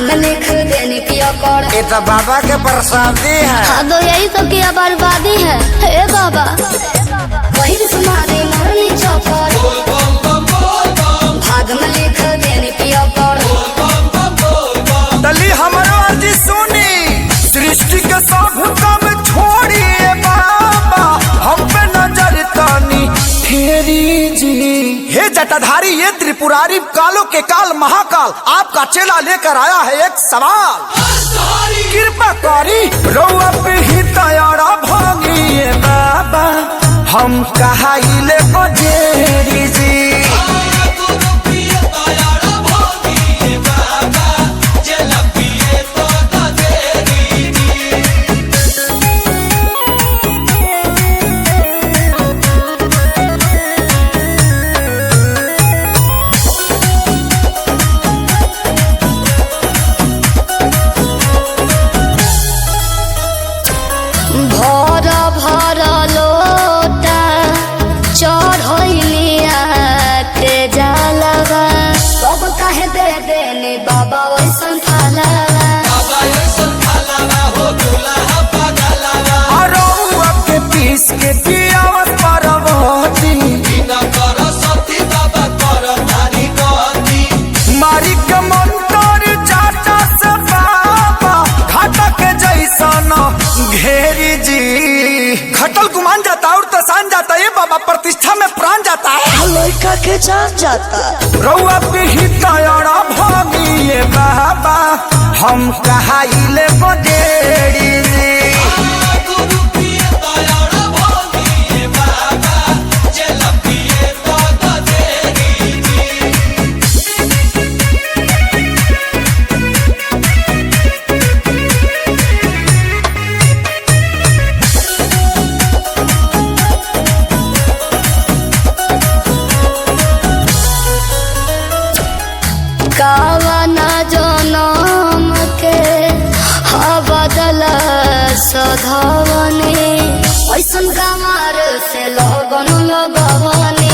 में लिख देने की अकड़। ये तो बाबा के प्रसादी है। हाँ तो यही सब की बर्बादी है। हे बाबा वही तुम्हारी मरनी चौपड़, भाग में लिख देने की अकड़। तली हमारा अर्जी सुनी, सृष्टि के सब काम छोड़िए बाबा, हम पे नजर तानी फेरी जी। हे जटाधारी, ये त्रिपुरारी, कालों के काल महाकाल, आपका चेला लेकर आया है एक सवाल। कृपा करी रउआ पे ही तैयारा भागिए बाबा, हम कहा ले बजेरी जी। बाबा वैसन के पीस के पियावत परवती, मारी के मंतर जाटा से बाबा, घाटा के जैसा न घेरी जी। खटल गुमान जाता और तसान जाता, ये बाबा प्रतिष्ठा में प्राण जाता है, लड़का के जान जाता। रउआ पे ही तैयारा भागिए बाबा, हम कहा ले बजेरी जी। कावना जनम के बदल सधवने, ऐसन कमार से लगन लगवने।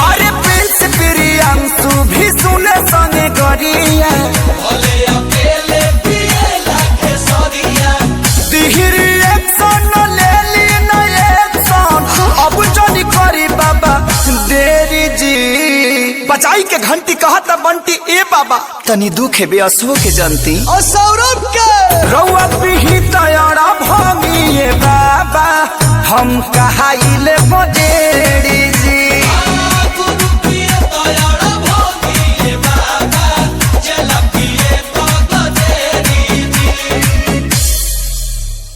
अरे प्रिंस प्रियांशु भी सुने संगे गरिया, दिहरी एक्शन ले ली न एक्शन, अब जनी करी बाबा देरी जी। बचाई के घंटी कहत बंटी, ए बाबा तनी दुखे बेअसुओ के जनती, और सौरभ के रउआ भी तैयारा भागिए बाबा, हम कहा ले बजेरी।